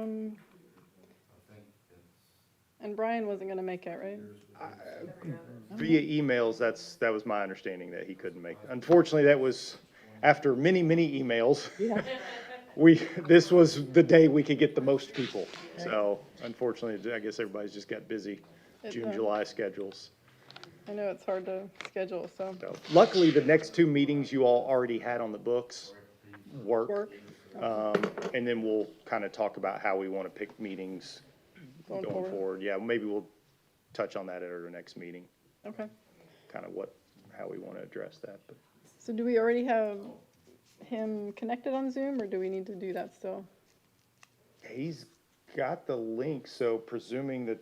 And Brian wasn't gonna make it, right? Via emails, that was my understanding that he couldn't make. Unfortunately, that was after many, many emails. This was the day we could get the most people. So unfortunately, I guess everybody's just got busy June, July schedules. I know it's hard to schedule, so. So luckily, the next two meetings you all already had on the books work. And then we'll kind of talk about how we want to pick meetings going forward. Yeah, maybe we'll touch on that at our next meeting, Okay. kind of how we want to address that. But So do we already have him connected on Zoom, or do we need to do that still? he's got the link, so presuming that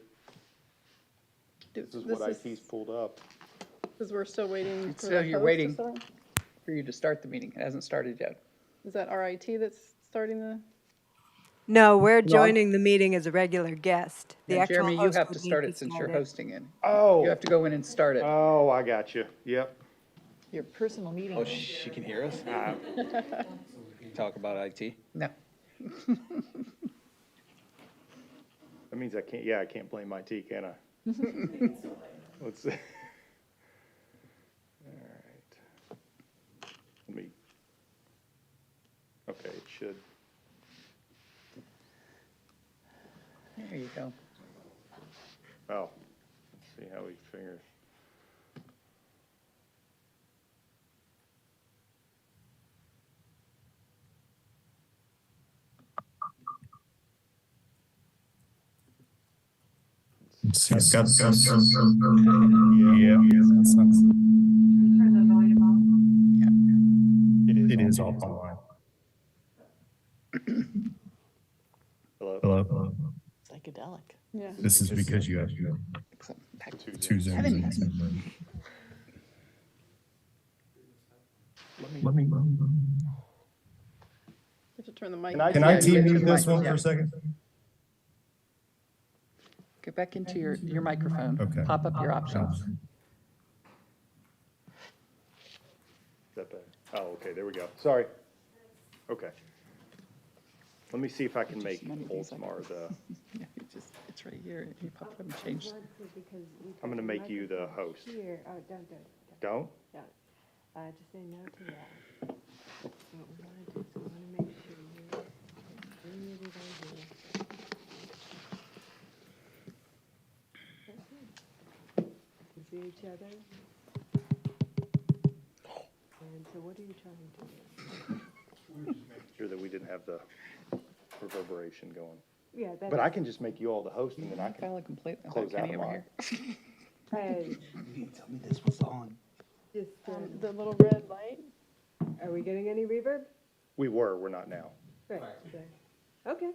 this is what IT's pulled up. Because we're still waiting for So the you're host to waiting. start? For you to start the meeting. It hasn't started yet. Is that our IT that's starting the? No, we're joining the meeting as a regular guest. The Yeah, actual Jeremy, you host have would to need start it since you're start it. hosting it. Oh. You have to go in and start it. Oh, I got you. Yep. Your personal meeting. Oh, she can hear us? Talk about IT? No. That means I can't blame IT, can I? Let's see. All right. Let me, okay, it should. There you go. Oh, let's see how we figure. I've got some. Yeah. It is all online. Hello. Psychedelic. Yeah. This is because you have two Zooms. Let me. You have to turn the mic. Can Can Yeah, IT you mute have to this mic, one yeah. for a second? Get back into your microphone. Okay. Pop up your options. Is that better? Oh, okay, there we go. Sorry. Okay. Let me see if I can make None of these I Oldsmar the, Yeah, it's right here. You pop it up and change. I'm gonna make you the host. Here, oh, don't. Don't? Just say no to that. What we wanna do is we wanna make sure you're doing it on here. That's it. We see each other. And so what are you trying to do? Sure that we didn't have the reverberation going. Yeah, that's. But I can just make you all the host and then I can File complete. Oh, close out Kenny of over mine. here. You tell me this was on. Just, The little red light? are we getting any reverb? We're not now. Right. Okay. Okay,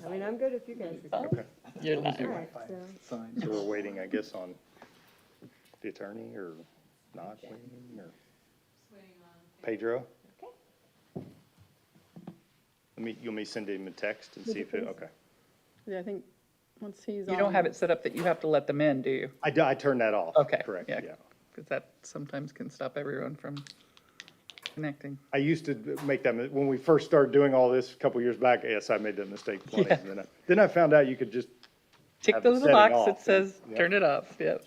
I mean, I'm good if you guys are. okay. You're All live. right, so. Fine. So we're waiting, I guess, on the attorney or not waiting or? Pedro? Okay. You want me to send him a text and see if it, okay. Yeah, I think once he's on. You don't have it set up that you have to let them in, do you? I turned that off. Okay. Correct, yeah. Because that sometimes can stop everyone from connecting. I used to make that, when we first started doing all this a couple years back, yes, I made that mistake plenty. Yeah. And then I found out you could just Tick have the the little setting box off, that says, yeah. turn it off, yep.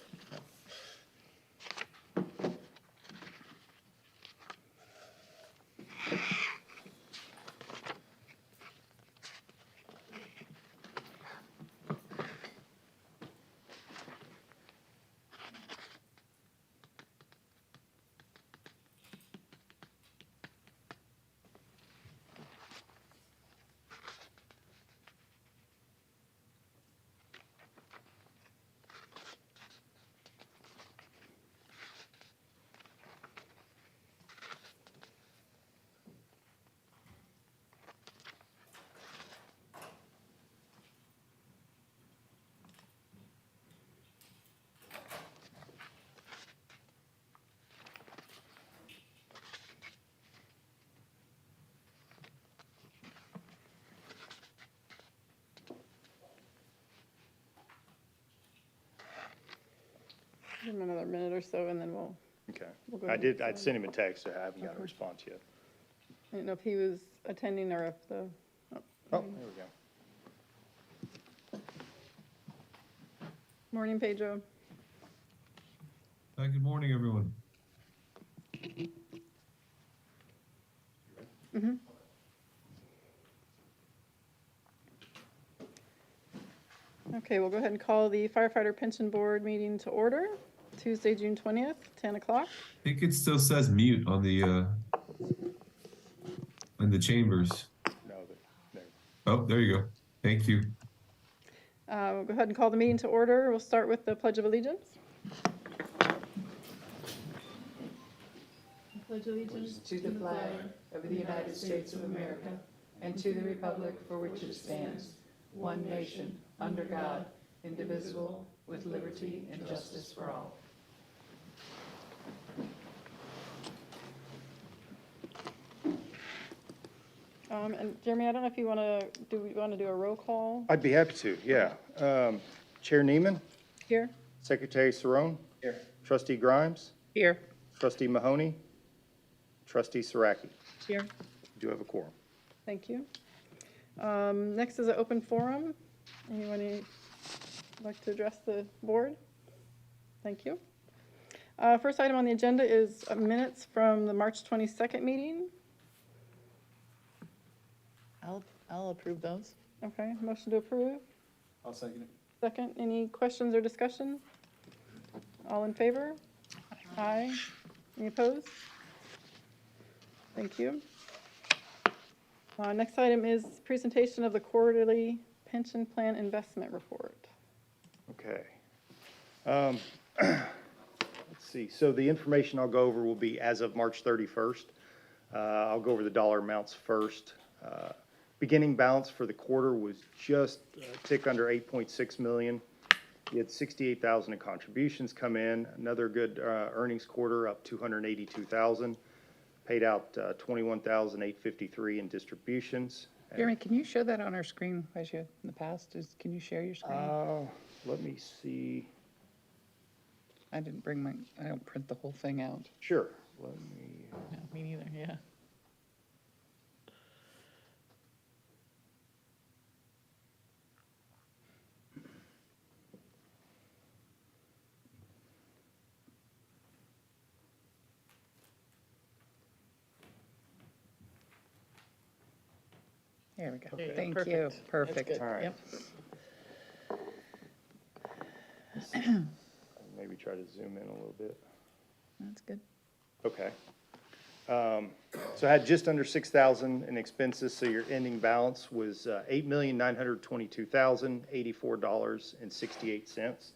Give him another minute or so, and then we'll, Okay. We'll go ahead and I'd sent him a text, so I haven't got a response yet. I didn't know if he was attending or if the, oh, Oh, there we go. Morning, Pedro. Good morning, everyone. Okay, we'll go ahead and call the firefighter pension board meeting to order, Tuesday, June 20th, 10 o'clock. I think it still says mute on the in the chambers. No, there. Oh, there you go. Thank you. We'll go ahead and call the meeting to order. We'll start with the Pledge of Allegiance. Pledge allegiance To the flag of the United States of America and to the republic for which it stands, one nation, under God, indivisible, with liberty and justice for all. And Jeremy, I don't know if you want to, do we want to do a roll call I'd be happy to, yeah. Chair Neiman, here? Secretary Saron. Here. Trustee Grimes, Here. Trustee Mahoney, Trustee Saraki. Here. Do have a quorum. Thank you. Next is an open forum. Anyone like to address the board? Thank you. First item on the agenda is minutes from the March 22nd meeting. I'll approve those. Okay, motion to approve. I'll second it. Second, any questions or discussion? All in favor? Aye. Any opposed? Thank you. Next item is presentation of the quarterly pension plan investment report. Okay. Let's see, so the information I'll go over will be as of March 31st. I'll go over the dollar amounts first. Beginning balance for the quarter was just a tick under 8.6 million. You had 68,000 in contributions come in, another good earnings quarter, up 282,000. Paid out 21,853 in distributions. Jeremy, can you show that on our screen as you have in the past? Can you share your screen? Let me see. I didn't I don't print the whole thing out. Sure. Let me. No, me neither, yeah. There we go. There you go. Thank Perfect. you. That's Perfect. good. All right. Yep. Maybe try to zoom in a little bit. That's good. Okay. So I had just under 6,000 in expenses, so your ending balance was $8,922,084.68.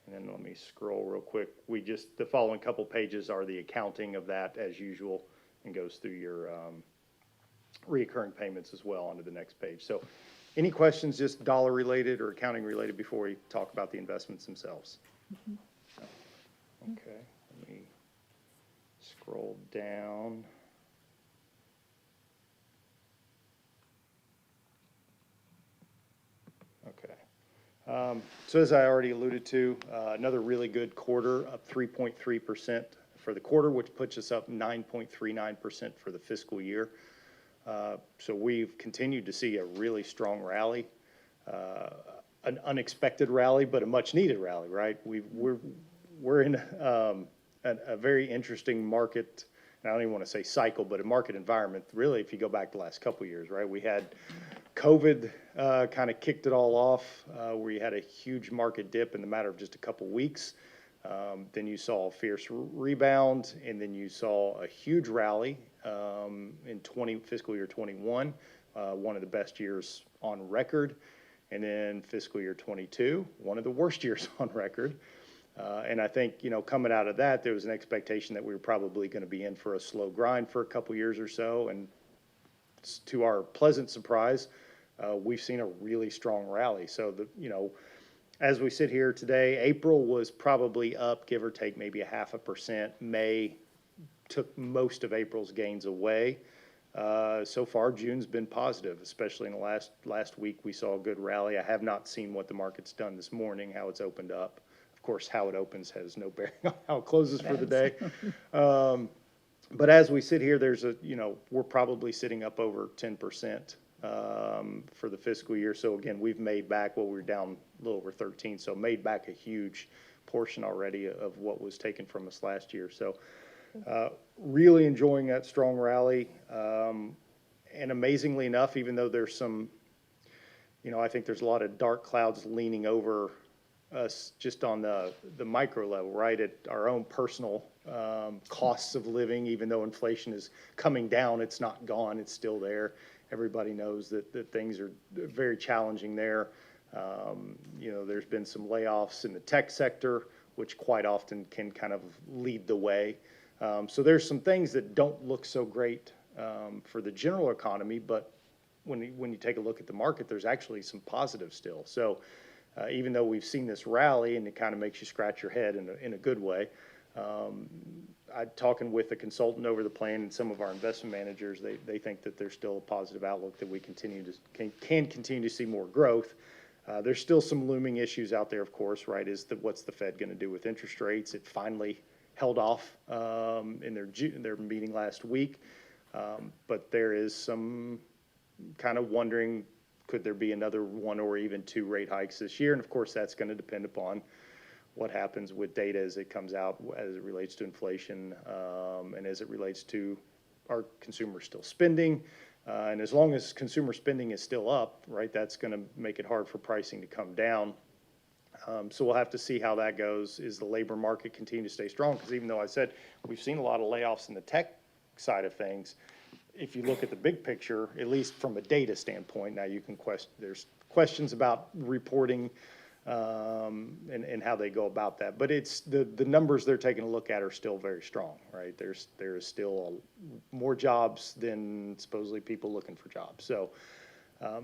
And then let me scroll real quick. The following couple pages are the accounting of that as usual and goes through your reoccurring payments as well onto the next page. So any questions just dollar related or accounting related before we talk about the investments themselves? Okay, let me scroll down. Okay. So as I already alluded to, another really good quarter, up 3.3% for the quarter, which puts us up 9.39% for the fiscal year. So we've continued to see a really strong rally, an unexpected rally, but a much needed rally, right? We're in a very interesting market. And I don't even want to say cycle, but a market environment. Really, if you go back the last couple of years, right? We had COVID kind of kicked it all off, where you had a huge market dip in the matter of just a couple weeks. Then you saw a fierce rebound, and then you saw a huge rally in fiscal year 21, one of the best years on record. And then fiscal year 22, one of the worst years on record. And I think, coming out of that, there was an expectation that we were probably going to be in for a slow grind for a couple years or so. And to our pleasant surprise, we've seen a really strong rally. So, as we sit here today, April was probably up, give or take, maybe 0.5%. May took most of April's gains away. So far, June's been positive, especially in the last week. We saw a good rally. I have not seen what the market's done this morning, how it's opened up. Of course, how it opens has no bearing on how it closes for the day. But as we sit here, we're probably sitting up over 10% for the fiscal year. So again, we've made back, well, we were down a little over 13, so made back a huge portion already of what was taken from us last year. So really enjoying that strong rally. And amazingly enough, even though there's some, I think there's a lot of dark clouds leaning over us just on the micro level, right? At our own personal costs of living, even though inflation is coming down, it's not gone, it's still there. Everybody knows that things are very challenging there. There's been some layoffs in the tech sector, which quite often can kind of lead the way. So there's some things that don't look so great for the general economy, but when you take a look at the market, there's actually some positives still. So even though we've seen this rally, and it kind of makes you scratch your head in a good way, I'm talking with a consultant over the plan and some of our investment managers, they think that there's still a positive outlook that we can continue to see more growth. There's still some looming issues out there, of course, right? What's the Fed going to do with interest rates? It finally held off in their meeting last week, but there is some kind of wondering, could there be another one or even two rate hikes this year? And of course, that's going to depend upon what happens with data as it comes out, as it relates to inflation, and as it relates to our consumers still spending. And as long as consumer spending is still up, right, that's going to make it hard for pricing to come down. So we'll have to see how that goes. Is the labor market continue to stay strong? Because even though I said we've seen a lot of layoffs in the tech side of things, if you look at the big picture, at least from a data standpoint, now you can there's questions about reporting and how they go about that. But it's the numbers they're taking a look at are still very strong, right? There is still more jobs than supposedly people looking for jobs. So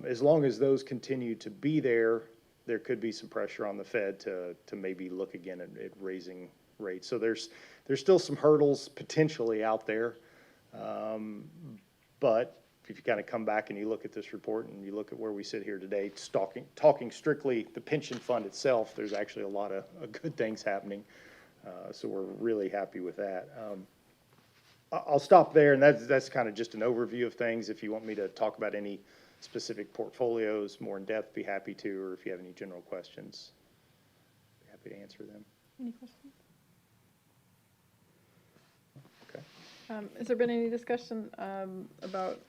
as long as those continue to be there, there could be some pressure on the Fed to maybe look again at raising rates. So there's still some hurdles potentially out there. But if you kind of come back and you look at this report and you look at where we sit here today, talking strictly the pension fund itself, there's actually a lot of good things happening. So we're really happy with that. I'll stop there, and that's kind of just an overview of things. If you want me to talk about any specific portfolios more in depth, be happy to, or if you have any general questions, be happy to answer them. Any questions? Okay. Has there been any discussion about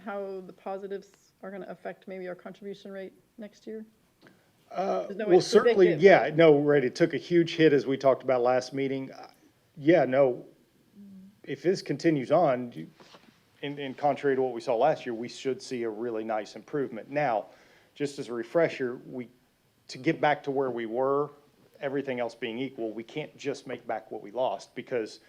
how the positives are going to affect maybe our contribution rate next year? There's no way Well, to certainly, predict it, yeah, no, right, it took a huge hit as we talked about last meeting. Yeah, no, if this continues on, in contrary to what we saw last year, we should see a really nice improvement. Now, just as a refresher, to get back to where we were, everything else being equal, we can't just make back what we lost, because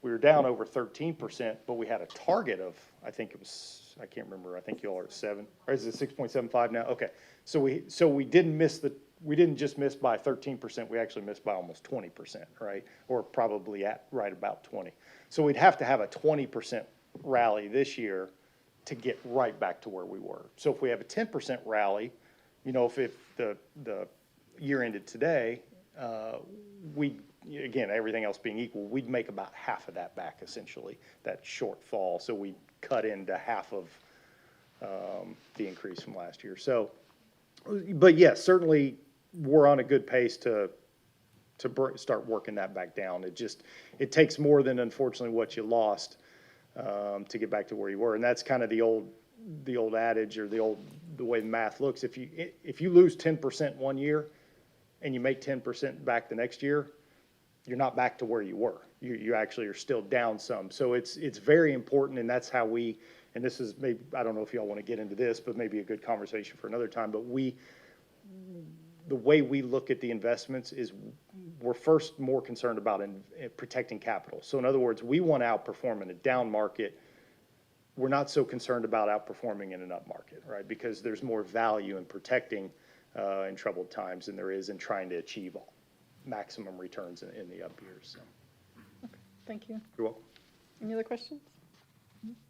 we were down over 13%, but we had a target of, I think it was, I can't remember, I think you all are at 7, or is it 6.75 now? Okay, so we didn't just miss by 13%, we actually missed by almost 20%, right? Or probably at right about 20. So we'd have to have a 20% rally this year to get right back to where we were. So if we have a 10% rally, if the year ended today, again, everything else being equal, we'd make about half of that back, essentially, that shortfall. So we cut into half of the increase from last year. So, but yes, certainly we're on a good pace to start working that back down. It takes more than, unfortunately, what you lost to get back to where you were. And that's kind of the old adage, or the way math looks. If you lose 10% one year and you make 10% back the next year, you're not back to where you were. You actually are still down some. So it's very important, and that's how and this is maybe, I don't know if y'all want to get into this, but maybe a good conversation for another time, but the way we look at the investments is we're first more concerned about protecting capital. So in other words, we want to outperform in a down market. We're not so concerned about outperforming in an up market, right? Because there's more value in protecting in troubled times than there is in trying to achieve maximum returns in the up years. So. Okay, thank you. You're welcome. Any other questions?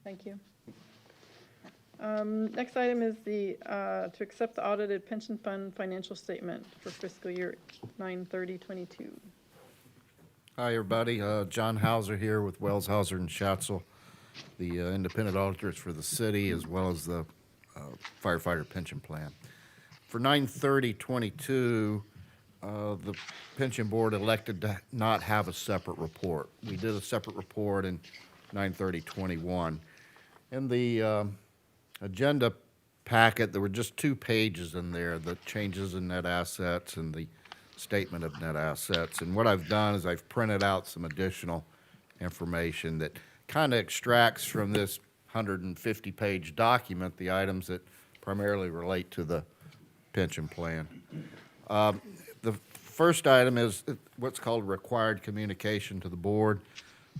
Thank you. Next item is to accept the audited pension fund financial statement for fiscal year 9/30/22. Hi, everybody. John Hauser here with Wells, Hauser, and Schatzel, the independent auditors for the city, as well as the firefighter pension plan. For 9/30/22, the pension board elected to not have a separate report. We did a separate report in 9/30/21. In the agenda packet, there were just 2 pages in there, the changes in net assets and the statement of net assets. And what I've done is I've printed out some additional information that kind of extracts from this 150-page document the items that primarily relate to the pension plan. The first item is what's called required communication to the board,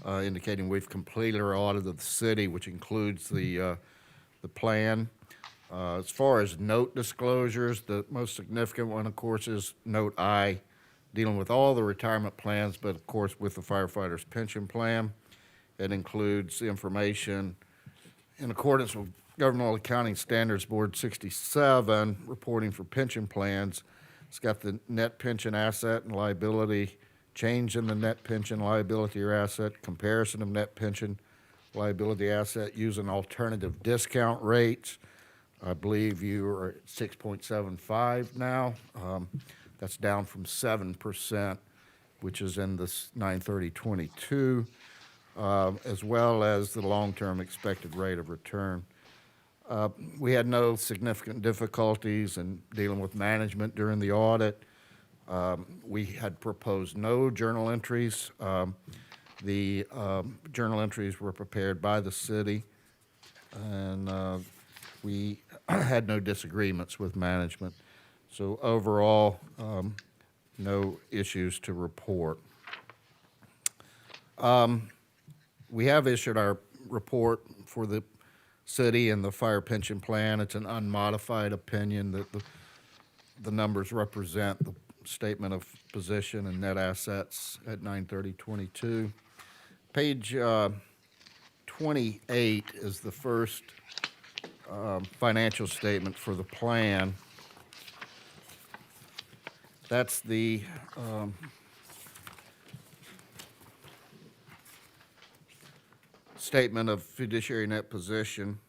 indicating we've completed our audit of the city, which includes the plan. As far as note disclosures, the most significant one, of course, is Note I, dealing with all the retirement plans, but of course with the firefighters' pension plan. It includes information in accordance with Governmental Accounting Standards Board 67, reporting for pension plans. It's got the net pension asset and liability, change in the net pension liability or asset, comparison of net pension liability asset using alternative discount rates. I believe you are at 6.75 now. That's down from 7%, which is in this 9/30/22, as well as the long-term expected rate of return. We had no significant difficulties in dealing with management during the audit. We had proposed no journal entries. The journal entries were prepared by the city, and we had no disagreements with management. So overall, no issues to report. We have issued our report for the city and the fire pension plan. It's an unmodified opinion that the numbers represent the statement of position and net assets at 9/30/22. Page 28 is the first financial statement for the plan. That's the statement of fiduciary net position.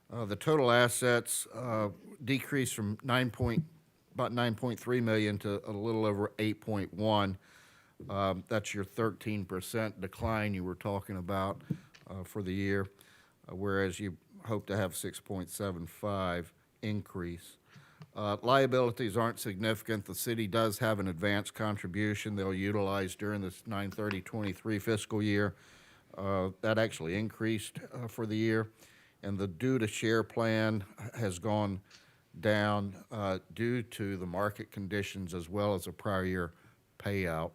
The total assets decreased from about 9.3 million to a little over 8.1. That's your 13% decline you were talking about for the year, whereas you hope to have 6.75 increase. Liabilities aren't significant. The city does have an advance contribution they'll utilize during this 9/30/23 fiscal year. That actually increased for the year. And the due to share plan has gone down due to the market conditions as well as a prior year payout.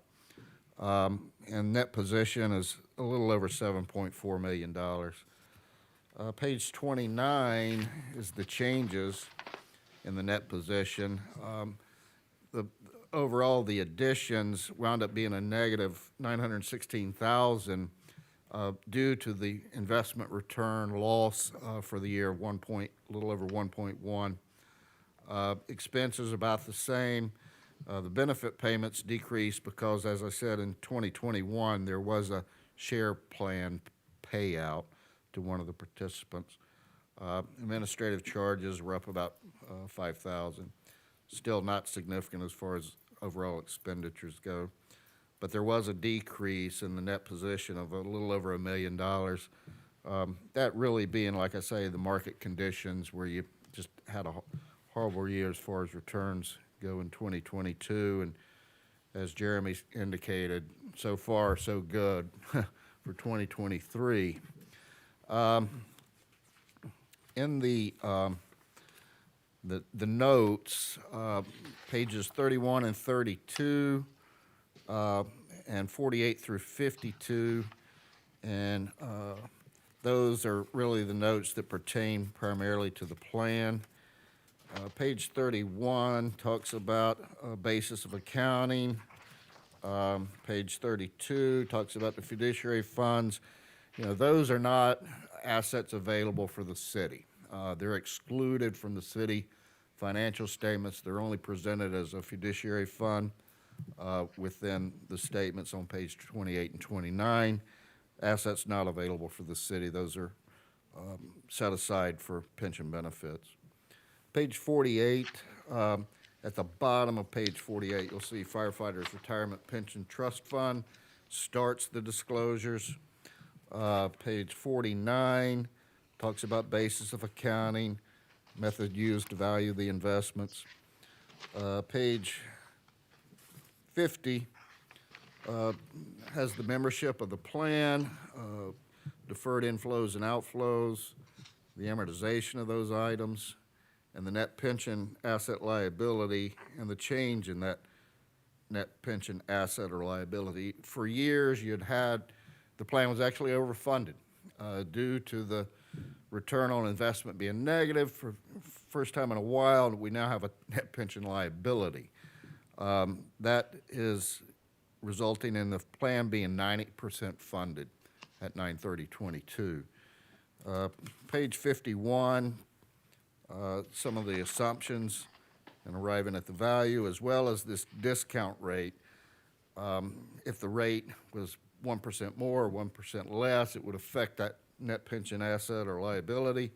And net position is a little over $7.4 million. Page 29 is the changes in the net position. Overall, the additions wound up being a negative $916,000 due to the investment return loss for the year of a little over 1.1. Expenses about the same. The benefit payments decreased because, as I said, in 2021 there was a share plan payout to one of the participants. Administrative charges were up about $5,000. Still not significant as far as overall expenditures go. But there was a decrease in the net position of a little over $1 million. That really being, like I say, the market conditions where you just had a horrible year as far as returns go in 2022. And as Jeremy indicated, so far so good for 2023. In the notes, pages 31 and 32, and 48 through 52, and those are really the notes that pertain primarily to the plan. Page 31 talks about a basis of accounting. Page 32 talks about the fiduciary funds. You know, those are not assets available for the city. They're excluded from the city financial statements. They're only presented as a fiduciary fund within the statements on page 28 and 29. Assets not available for the city. Those are set aside for pension benefits. Page 48, at the bottom of page 48, you'll see Firefighters Retirement Pension Trust Fund starts the disclosures. Page 49 talks about basis of accounting, method used to value the investments. Page 50 has the membership of the plan, deferred inflows and outflows, the amortization of those items, and the net pension asset liability, and the change in that net pension asset or liability. For years, the plan was actually overfunded due to the return on investment being negative for first time in a while. We now have a net pension liability. That is resulting in the plan being 90% funded at 9/30/22. Page 51, some of the assumptions and arriving at the value, as well as this discount rate. If the rate was 1% more or 1% less, it would affect that net pension asset or liability.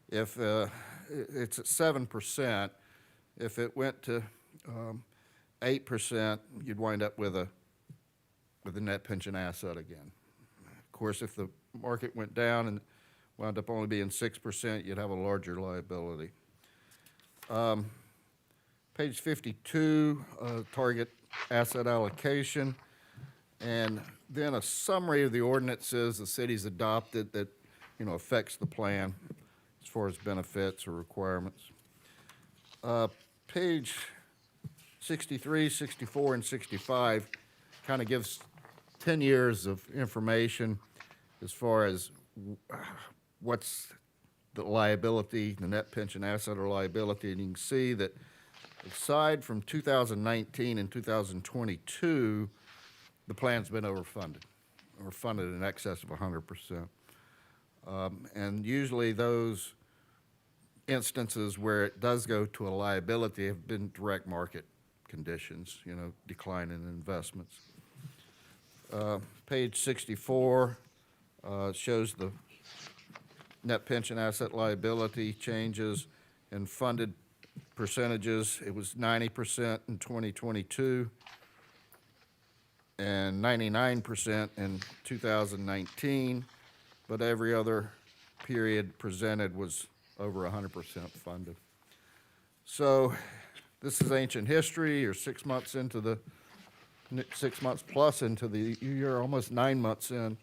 If it's at 7%, if it went to 8%, you'd wind up with a net pension asset again. Of course, if the market went down and wound up only being 6%, you'd have a larger liability. Page 52, target asset allocation, and then a summary of the ordinances the city's adopted that, affects the plan as far as benefits or requirements. Page 63, 64, and 65 kind of gives 10 years of information as far as what's the liability, the net pension asset or liability, and you can see that aside from 2019 and 2022, the plan's been overfunded, or funded in excess of 100%. And usually those instances where it does go to a liability have been direct market conditions, decline in investments. Page 64 shows the net pension asset liability changes and funded percentages. It was 90% in 2022 and 99% in 2019, but every other period presented was over 100% funded. So this is ancient history, or 6 months plus into the year, almost 9 months in.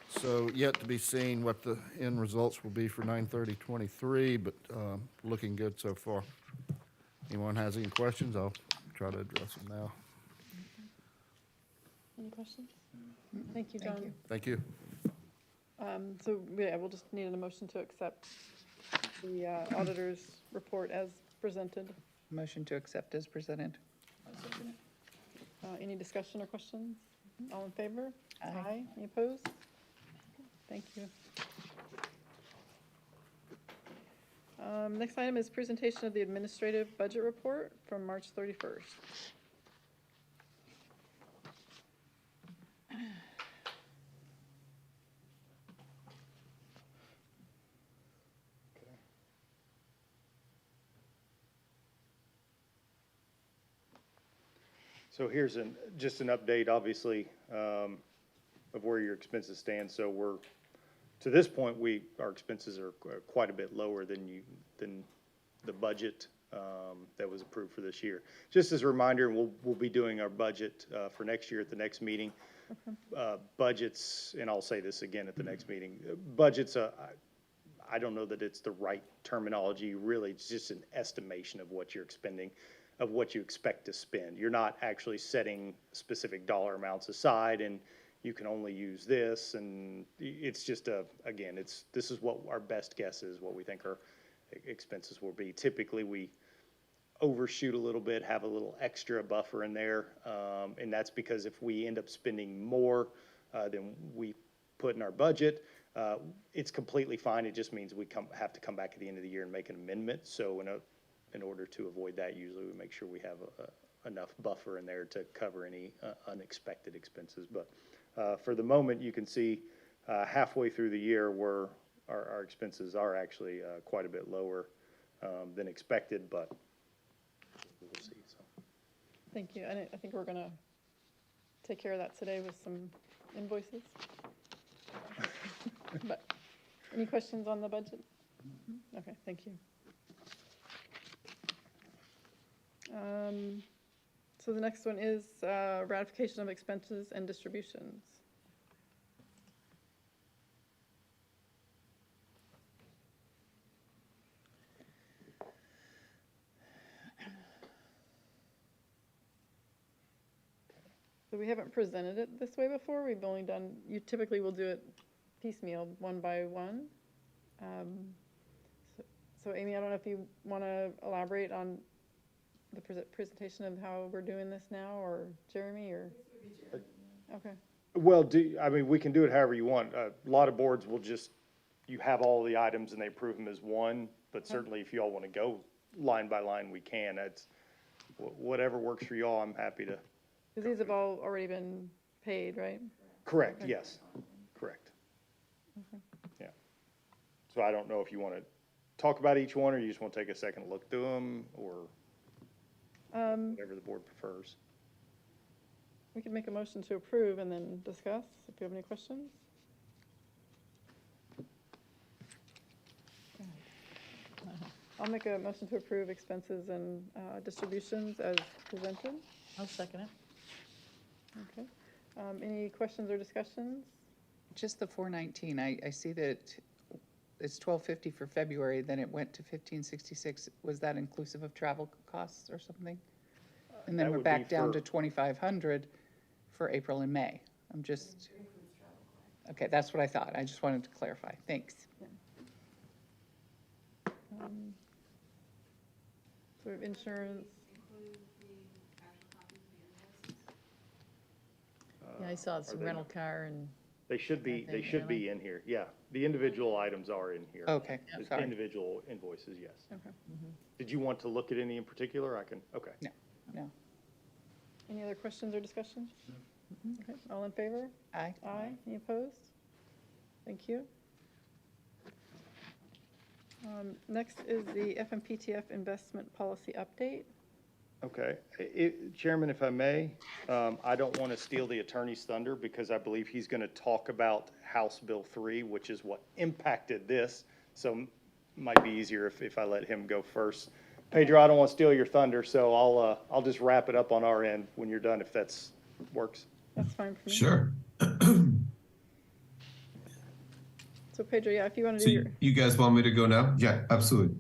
So yet to be seen what the end results will be for 9/30/23, but looking good so far. Anyone has any questions? I'll try to address them now. Any questions? Thank you, John. Thank you. So, yeah, we'll just need a motion to accept the auditor's report as presented. Motion to accept as presented. Any discussion or questions? All in favor? Aye. Any opposed? Thank you. Next item is presentation of the administrative budget report from March 31st. So here's just an update, obviously, of where your expenses stand. So to this point, our expenses are quite a bit lower than the budget that was approved for this year. Just as a reminder, we'll be doing our budget for next year at the next meeting. Budgets, and I'll say this again at the next meeting, budgets, I don't know that it's the right terminology. Really, it's just an estimation of what you're expending, of what you expect to spend. You're not actually setting specific dollar amounts aside and you can only use this, and it's just this is what our best guess is, what we think our expenses will be. Typically, we overshoot a little bit, have a little extra buffer in there, and that's because if we end up spending more than we put in our budget, it's completely fine. It just means we have to come back at the end of the year and make an amendment. So in order to avoid that, usually we make sure we have enough buffer in there to cover any unexpected expenses. But for the moment, you can see halfway through the year where our expenses are actually quite a bit lower than expected, but we'll see. So. Thank you. And I think we're gonna take care of that today with some invoices. But any questions on the budget? Okay, thank you. So the next one is ratification of expenses and distributions. So we haven't presented it this way before. We've only done, you typically will do it piecemeal, one by one. So Amy, I don't know if you want to elaborate on the presentation of how we're doing this now, or Jeremy, or? Okay. Well, I mean, we can do it however you want. A lot of boards will just, you have all the items and they approve them as one, but certainly if you all want to go line by line, we can. That's whatever works for you all, I'm happy to. Because these have all already been paid, right? Correct, Okay. yes, correct. Yeah. So I don't know if you want to talk about each one, or you just want to take a second look through them, or whatever the board prefers. We could make a motion to approve and then discuss if you have any questions. I'll make a motion to approve expenses and distributions as presented. I'll second it. Okay. Any questions or discussions? Just the 419, I see that it's 1250 for February, then it went to 1566. Was that inclusive of travel costs or something? And then That we're would be back down for- to 2500 for April and May. I'm just, okay, that's what I thought. I just wanted to clarify. Thanks. So we have insurance. Yeah, I saw some they rental car and, They should be in here, yeah. The individual items are in here. Okay, Just sorry. individual invoices, yes. Okay. Did you want to look at any in particular? I can, okay. No. Any other questions or discussion? Okay. All in favor? Aye. Aye. Any opposed? Thank you. Next is the FMPTF investment policy update. Okay. Chairman, if I may, I don't want to steal the attorney's thunder because I believe he's going to talk about House Bill 3, which is what impacted this. So it might be easier if I let him go first. Pedro, I don't want to steal your thunder, so I'll just wrap it up on our end when you're done, if that's works. That's fine for me. Sure. So Pedro, yeah, if you want to So do your, you guys want me to go now? Yeah, absolutely.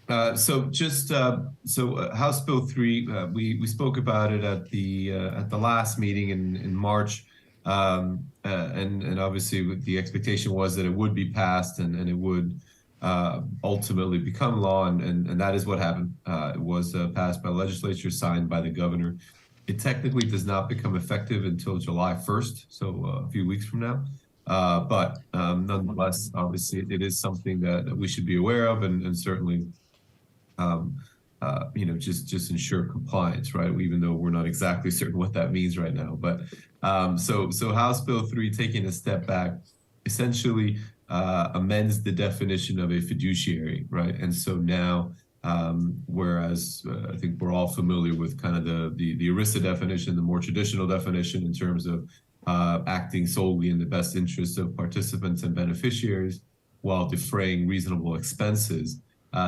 So House Bill 3, we spoke about it at the last meeting in March, and obviously the expectation was that it would be passed and it would ultimately become law, and that is what happened. It was passed by the legislature, signed by the governor. It technically does not become effective until July 1st, so a few weeks from now. But nonetheless, obviously, it is something that we should be aware of, and certainly, just ensure compliance, right? Even though we're not exactly certain what that means right now. But so House Bill 3, taking a step back, essentially amends the definition of a fiduciary, right? And so now, whereas I think we're all familiar with kind of the ERISA definition, the more traditional definition in terms of acting solely in the best interests of participants and beneficiaries while defraying reasonable expenses.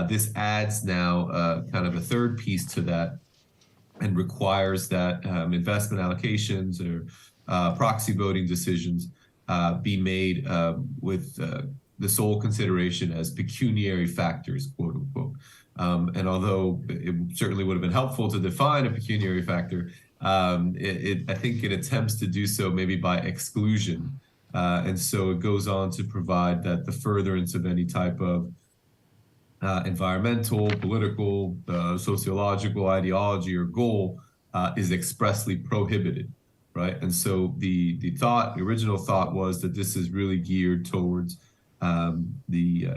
This adds now kind of a third piece to that and requires that investment allocations or proxy voting decisions be made with the sole consideration as pecuniary factors, quote unquote. And although it certainly would have been helpful to define a pecuniary factor, I think it attempts to do so maybe by exclusion. And so it goes on to provide that the furtherance of any type of environmental, political, sociological ideology or goal is expressly prohibited, right? And so the original thought was that this is really geared towards the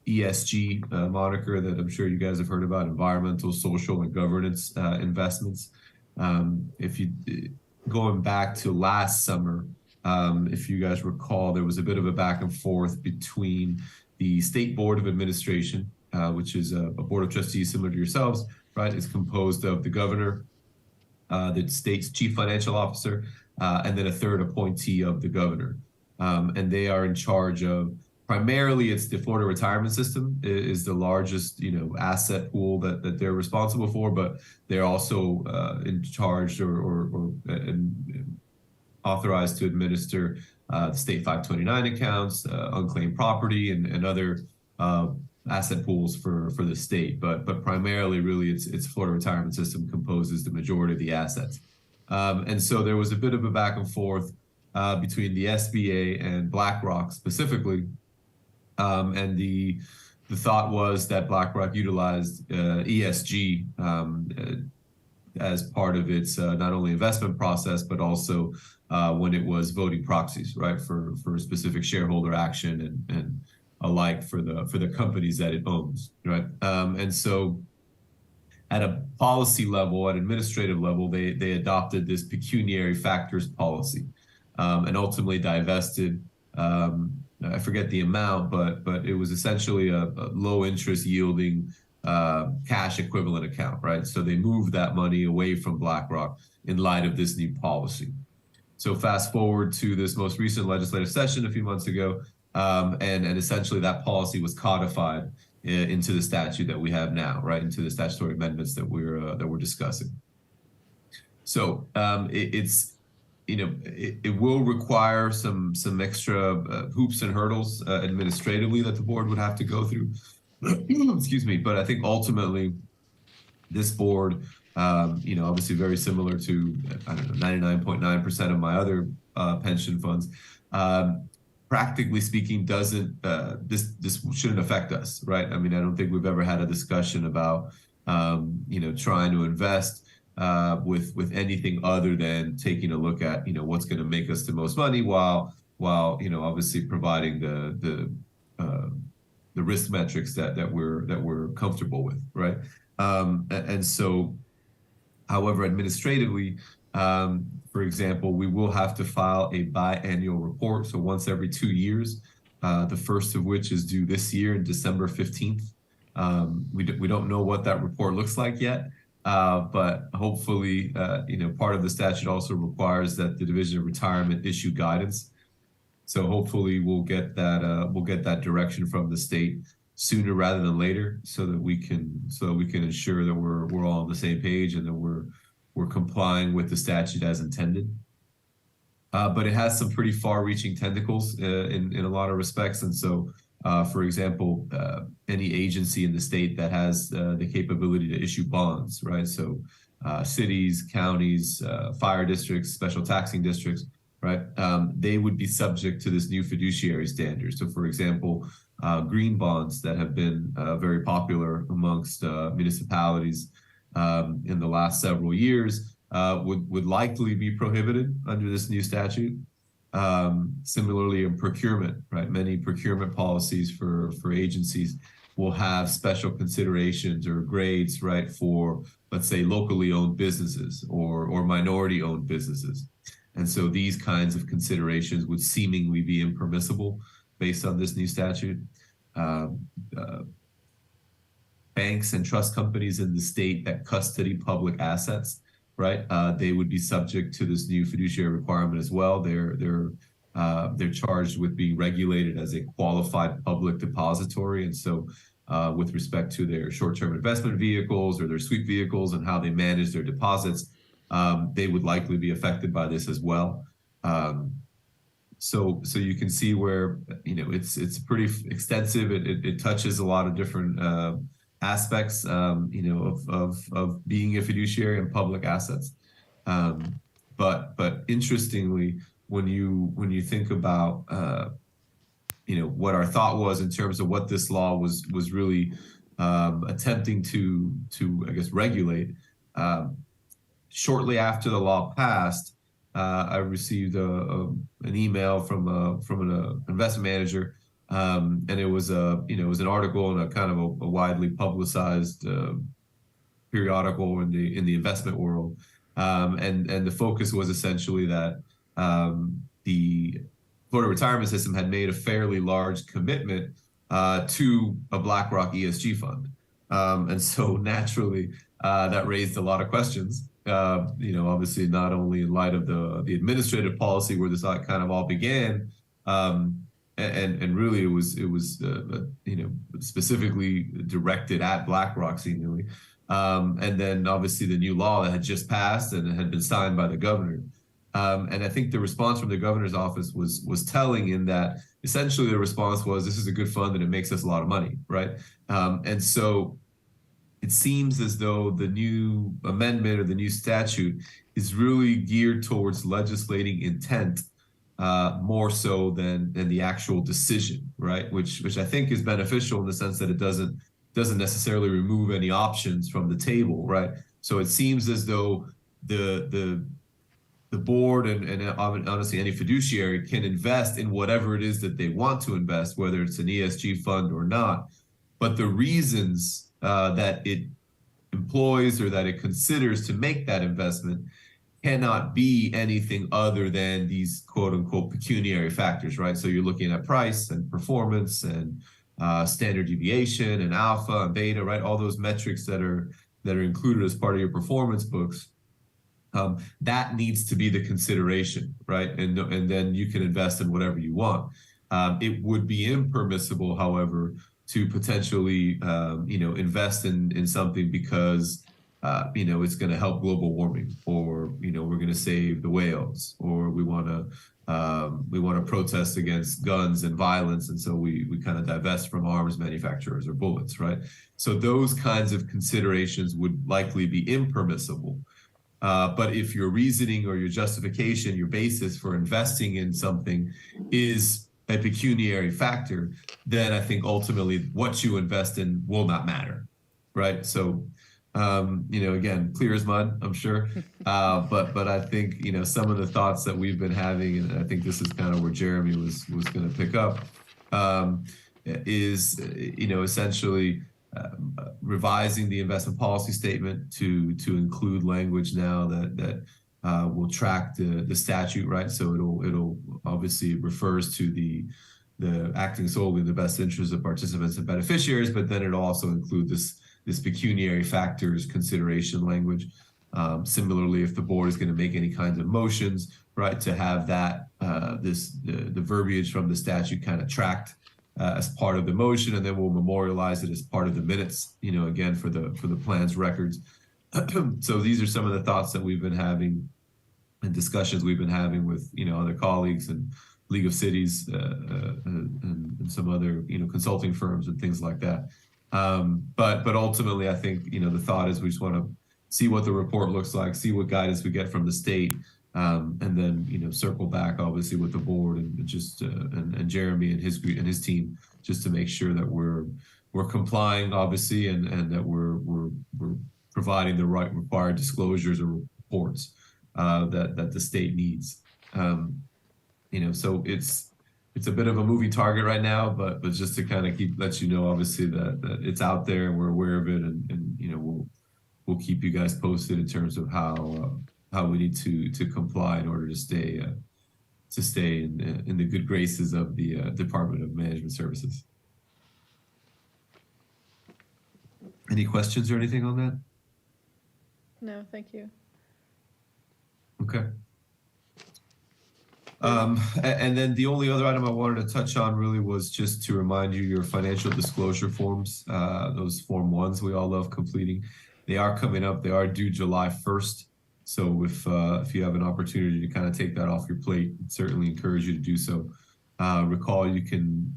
ESG moniker that I'm sure you guys have heard about, environmental, social, and governance investments. If you going back to last summer, if you guys recall, there was a bit of a back and forth between the State Board of Administration which is a board of trustees similar to yourselves, right? Is composed of the governor, the state's chief financial officer, and then a third appointee of the governor. And they are in charge of, primarily it's the Florida retirement system is the largest, asset pool that they're responsible for, but they're also in charge or authorized to administer the state 529 accounts, unclaimed property, and other asset pools for the state. But primarily, really, it's Florida retirement system composes the majority of the assets. And so there was a bit of a back and forth between the SBA and BlackRock specifically. And the thought was that BlackRock utilized ESG as part of its not only investment process, but also when it was voting proxies, right, for specific shareholder action and alike for the companies that it owns, right? And so at a policy level, at administrative level, they adopted this pecuniary factors policy and ultimately divested, I forget the amount, but it was essentially a low interest yielding cash equivalent account, right? So they moved that money away from BlackRock in light of this new policy. So fast forward to this most recent legislative session a few months ago, and essentially that policy was codified into the statute that we have now, right? Into the statutory amendments that we're discussing. So it will require some extra hoops and hurdles administratively that the board would have to go through. Excuse me, but I think ultimately this board, obviously very similar to, I don't know, 99.9% of my other pension funds, practically speaking, doesn't, this shouldn't affect us, right? I mean, I don't think we've ever had a discussion about, trying to invest with anything other than taking a look at, what's going to make us the most money while obviously providing the risk metrics that we're comfortable with, right? And so, however, administratively, for example, we will have to file a biannual report, so once every 2 years, the first of which is due this year, December 15th. We don't know what that report looks like yet, but hopefully, part of the statute also requires that the Division of Retirement issue guidance. So hopefully we'll get that direction from the state sooner rather than later, so that we can ensure that we're all on the same page and that we're complying with the statute as intended. But it has some pretty far-reaching tentacles in a lot of respects, and so for example, any agency in the state that has the capability to issue bonds, right? So cities, counties, fire districts, special taxing districts, right? They would be subject to this new fiduciary standard. So for example, green bonds that have been very popular amongst municipalities in the last several years would likely be prohibited under this new statute. Similarly in procurement, right? Many procurement policies for agencies will have special considerations or grades, right? For, let's say, locally owned businesses or minority owned businesses. And so these kinds of considerations would seemingly be impermissible based on this new statute. Banks and trust companies in the state that custody public assets, right? They would be subject to this new fiduciary requirement as well. They're charged with being regulated as a qualified public depository, and so with respect to their short-term investment vehicles or their sweep vehicles and how they manage their deposits, they would likely be affected by this as well. So you can see where it's pretty extensive. It touches a lot of different aspects, of being a fiduciary and public assets. But interestingly, when you think about what our thought was in terms of what this law was really attempting to I guess regulate, shortly after the law passed, I received an email from an investment manager. And it was an article in a kind of a widely publicized periodical in the investment world, and the focus was essentially that the Florida retirement system had made a fairly large commitment to a BlackRock ESG fund. And so naturally, that raised a lot of questions. Obviously not only in light of the administrative policy where this kind of all began, and really it was specifically directed at BlackRock seemingly, and then obviously the new law that had just passed and had been signed by the governor. And I think the response from the governor's office was telling, in that essentially the response was, this is a good fund and it makes us a lot of money, right? And so it seems as though the new amendment or the new statute is really geared towards legislating intent more so than the actual decision, right? Which I think is beneficial in the sense that it doesn't necessarily remove any options from the table, right? So it seems as though the board and honestly any fiduciary can invest in whatever it is that they want to invest, whether it's an ESG fund or not. But the reasons that it employs or that it considers to make that investment cannot be anything other than these quote unquote pecuniary factors, right? So you're looking at price and performance and standard deviation and alpha and beta, right? All those metrics that are included as part of your performance books. That needs to be the consideration, right? And then you can invest in whatever you want. It would be impermissible, however, to potentially, invest in something because, it's going to help global warming, or we're going to save the whales, or we want to protest against guns and violence, and so we kind of divest from arms manufacturers or bullets, right? So those kinds of considerations would likely be impermissible. But if your reasoning or your justification, your basis for investing in something is a pecuniary factor, then I think ultimately what you invest in will not matter, right? So, again, clear as mud, I'm sure. But I think, some of the thoughts that we've been having, and I think this is kind of where Jeremy was going to pick up, is, essentially revising the investment policy statement to include language now that will track the statute, right? So it'll obviously refers to the acting solely in the best interest of participants and beneficiaries, but then it'll also include this pecuniary factors consideration language. Similarly, if the board is going to make any kinds of motions, right, to have that the verbiage from the statute kind of tracked as part of the motion, and then we'll memorialize it as part of the minutes, again, for the plan's records. So these are some of the thoughts that we've been having and discussions we've been having with, other colleagues and League of Cities and some other, consulting firms and things like that. But ultimately, I think, the thought is we just want to see what the report looks like, see what guidance we get from the state, and then, circle back obviously with the board and just and Jeremy and his team, just to make sure that we're complying obviously, and that we're providing the right required disclosures or reports that the state needs. So it's a bit of a moving target right now, but just to kind of let you know, obviously that it's out there and we're aware of it, and we'll keep you guys posted in terms of how we need to comply in order to stay in the good graces of the Department of Management Services. Any questions or anything on that? No, thank you. Okay. And then the only other item I wanted to touch on really was just to remind you your financial disclosure forms, those Form 1s we all love completing. They are coming up. They are due July 1st. So if you have an opportunity to kind of take that off your plate, I'd certainly encourage you to do so. Recall you can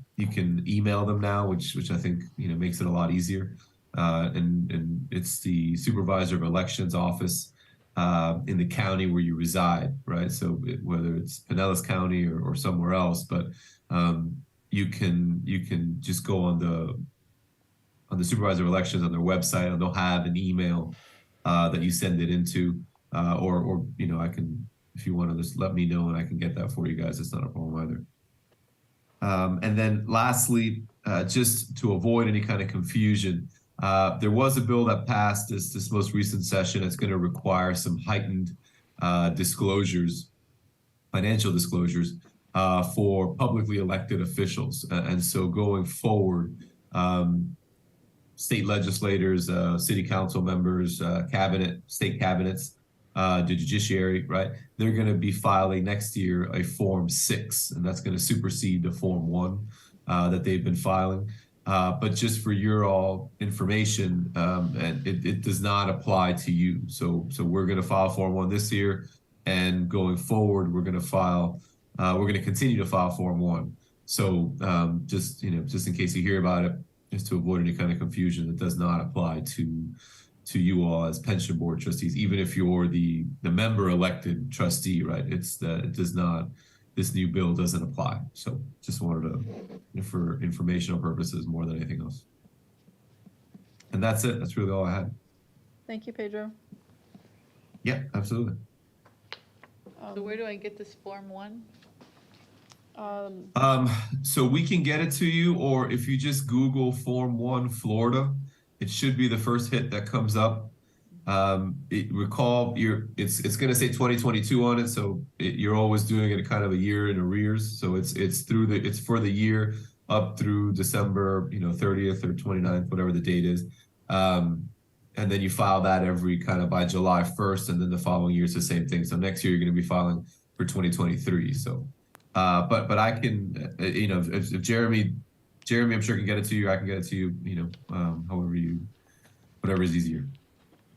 email them now, which I think makes it a lot easier. And it's the Supervisor of Elections office in the county where you reside, right? So whether it's Pinellas County or somewhere else, but you can just go on the Supervisor of Elections on their website, and they'll have an email that you send it into, or I can, if you want to just let me know and I can get that for you guys. It's not a problem either. And then lastly, just to avoid any kind of confusion, there was a bill that passed this most recent session. It's going to require some heightened disclosures, financial disclosures, for publicly elected officials. And so going forward, state legislators, city council members, state cabinets, the judiciary, right? They're going to be filing next year a Form 6, and that's going to supersede the Form 1 that they've been filing. But just for your all information, and it does not apply to you. So we're going to file Form 1 this year, and going forward, we're going to continue to file Form 1. So just in case you hear about it, just to avoid any kind of confusion, it does not apply to you all as pension board trustees, even if you're the member elected trustee, right? This new bill doesn't apply. So just wanted to, for informational purposes more than anything else. And that's it. That's really all I had. Thank you, Pedro. Yeah, absolutely. So where do I get this Form 1? So we can get it to you, or if you just Google Form 1 Florida, it should be the first hit that comes up. It's going to say 2022 on it, so you're always doing it kind of a year in arrears. So it's for the year up through December 30th or 29th, whatever the date is. And then you file that every kind of by July 1st, and then the following year it's the same thing. So next year you're going to be filing for 2023. So, but I can, if Jeremy, I'm sure can get it to you. I can get it to you, whatever is easier.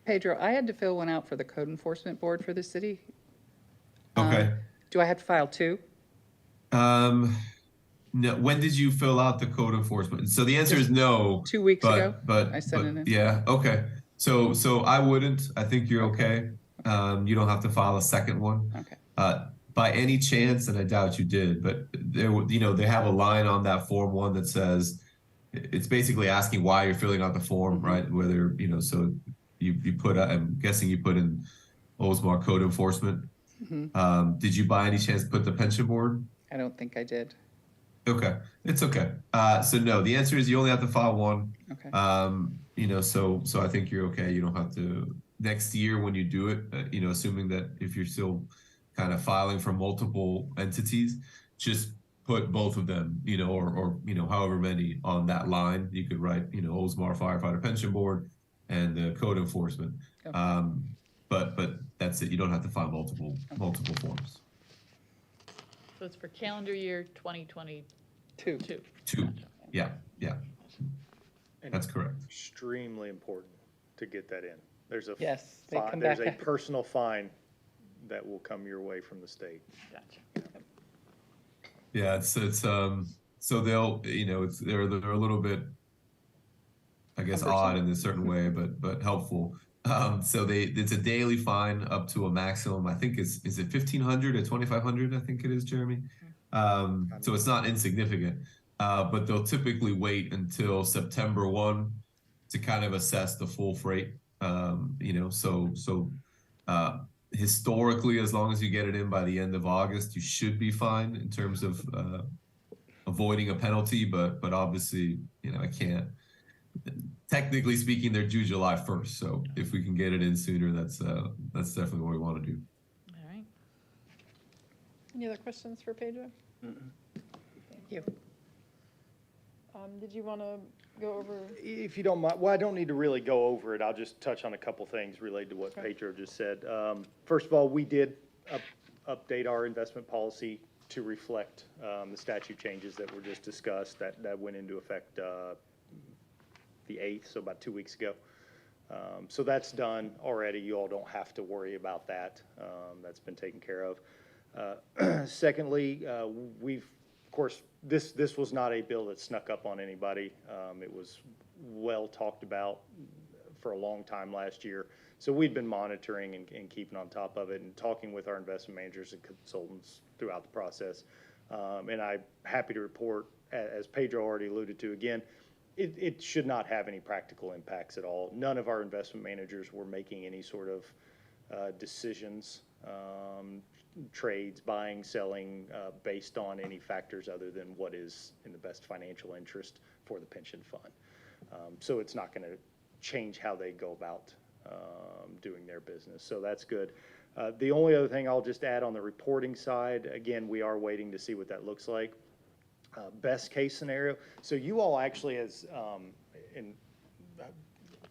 Pedro, I had to fill one out for the code enforcement board for the city. Okay. Do I have to file 2? No. When did you fill out the code enforcement? So the answer is no. 2 weeks ago. But I sent it in. Yeah. Okay. So I wouldn't. I think you're okay. You don't have to file a second one. Okay. By any chance, and I doubt you did, but they have a line on that Form 1 that says it's basically asking why you're filling out the form, right? Whether so you put I'm guessing you put in Oldsmar code enforcement. Did you by any chance put the pension board? I don't think I did. Okay, it's okay. So no, the answer is you only have to file 1. Okay. So I think you're okay. You don't have to next year when you do it. Assuming that if you're still kind of filing for multiple entities, just put both of them, or however many on that line. You could write, Oldsmar Firefighter Pension Board and the code enforcement. Okay. But that's it. You don't have to file multiple forms. So it's for calendar year 2022. 2. 2. Yeah. That's correct. Extremely important to get that in. There's a Yes, they come there's back a up. personal fine that will come your way from the state. Gotcha. Yeah, it's so they'll they're a little bit, I guess, odd in a certain way, but helpful. So it's a daily fine up to a maximum. I think is it 1,500 or 2,500? I think it is, Jeremy. So it's not insignificant. But they'll typically wait until September 1 to kind of assess the full freight. Historically, as long as you get it in by the end of August, you should be fine in terms of avoiding a penalty. But obviously, I can't. Technically speaking, they're due July 1st. So if we can get it in sooner, that's definitely what we want to do. All right. Any other questions for Pedro? Thank you. Did you want to go over? If you don't mind, well, I don't need to really go over it. I'll just touch on a couple things related to what Okay. Pedro just said. First of all, we did update our investment policy to reflect the statute changes that were just discussed. That went into effect the 8th, so about 2 weeks ago. So that's done already. You all don't have to worry about that. That's been taken care of. Secondly, of course, this was not a bill that snuck up on anybody. It was well talked about for a long time last year. So we'd been monitoring and keeping on top of it and talking with our investment managers and consultants throughout the process. And I'm happy to report, as Pedro already alluded to, again, it should not have any practical impacts at all. None of our investment managers were making any sort of decisions, trades, buying, selling, based on any factors other than what is in the best financial interest for the pension fund. So it's not going to change how they go about doing their business. So that's good. The only other thing I'll just add on the reporting side, again, we are waiting to see what that looks like. Best case scenario, so you all actually and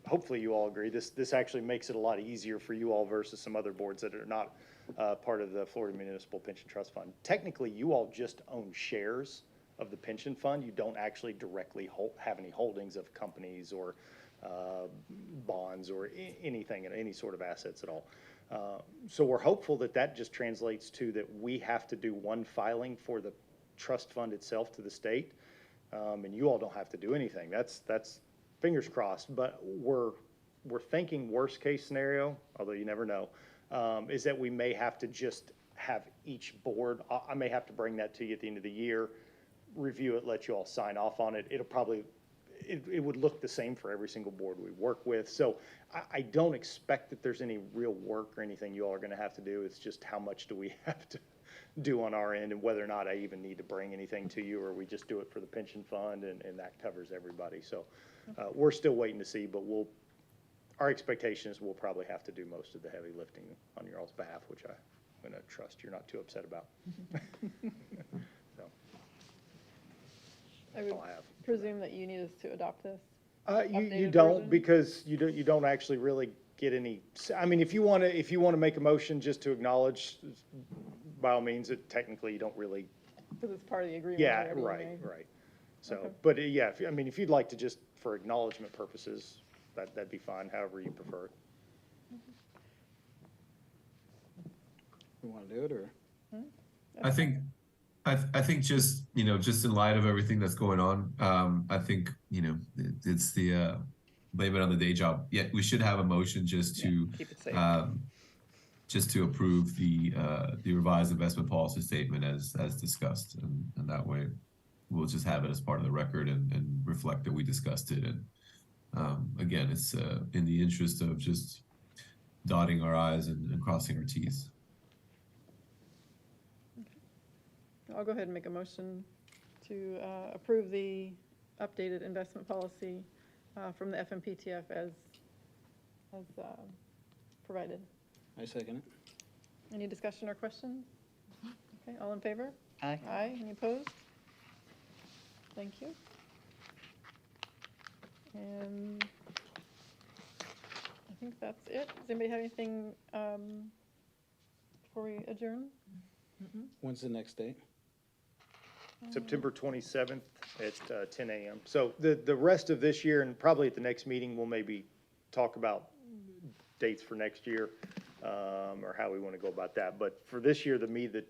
hopefully you all agree, this actually makes it a lot easier for you all versus some other boards that are not part of the Florida Municipal Pension Trust Fund. Technically, you all just own shares of the pension fund. You don't actually directly have any holdings of companies or bonds or anything, any sort of assets at all. So we're hopeful that that just translates to that we have to do one filing for the trust fund itself to the state, and you all don't have to do anything. That's fingers crossed, but we're thinking worst case scenario, although you never know, is that we may have to just have each board, I may have to bring that to you at the end of the year, review it, let you all sign off on it. It'll probably, it would look the same for every single board we work with. So I don't expect that there's any real work or anything you all are gonna have to do. It's just how much do we have to do on our end and whether or not I even need to bring anything to you, or we just do it for the pension fund and that covers everybody. So we're still waiting to see, but our expectation is we'll probably have to do most of the heavy lifting on your all's behalf, which I'm gonna trust you're not too upset about. So, I would all I have. presume that you need us to adopt this. You Updated don't, version? because you don't actually really get any, I mean, if you wanna make a motion just to acknowledge, by all means, technically you don't really, Because it's part of the agreement. yeah, already right, made. right. So, Okay. but yeah, if you'd like to just, for acknowledgement purposes, that'd be fine, however you prefer it. You want to do it, or? I think just, just in light of everything that's going on, I think, it's the, blame it on the day job. Yeah, we should have a motion just to, Keep it safe. just to approve the revised investment policy statement as discussed. And that way we'll just have it as part of the record and reflect that we discussed it. And again, it's in the interest of just dotting our I's and crossing our T's. I'll go ahead and make a motion to approve the updated investment policy from the FMPTF as provided. I second it. Any discussion or questions? Okay, all in favor? Aye. Aye, any opposed? Thank you. And I think that's it. Does anybody have anything before we adjourn? When's the next date? September 27th at 10 a.m. So the rest of this year, and probably at the next meeting, we'll maybe talk about dates for next year, or how we want to go about that. But for this year, the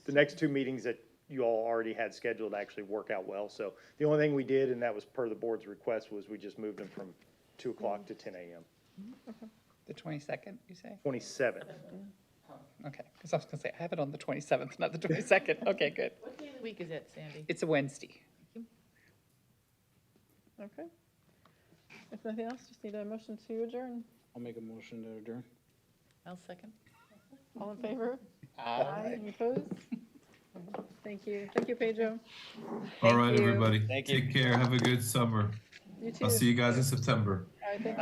next two meetings that you all already had scheduled actually work out well. So the only thing we did, and that was per the board's request, was we just moved them from 2 o'clock to 10 a.m. The 22nd, you say? 27th. Okay, because I was going to say, I have it on the 27th, not the 22nd. Okay, good. What day of the week is that, Sandy? It's a Wednesday. Okay. If nothing else, just need a motion to adjourn. I'll make a motion to adjourn. I'll second. All in favor? Aye. Any opposed? Thank you. Thank you, Pedro. All right, you. everybody. Thank you. Take care. Have a good summer. You too. I'll see you guys in September. All right, thank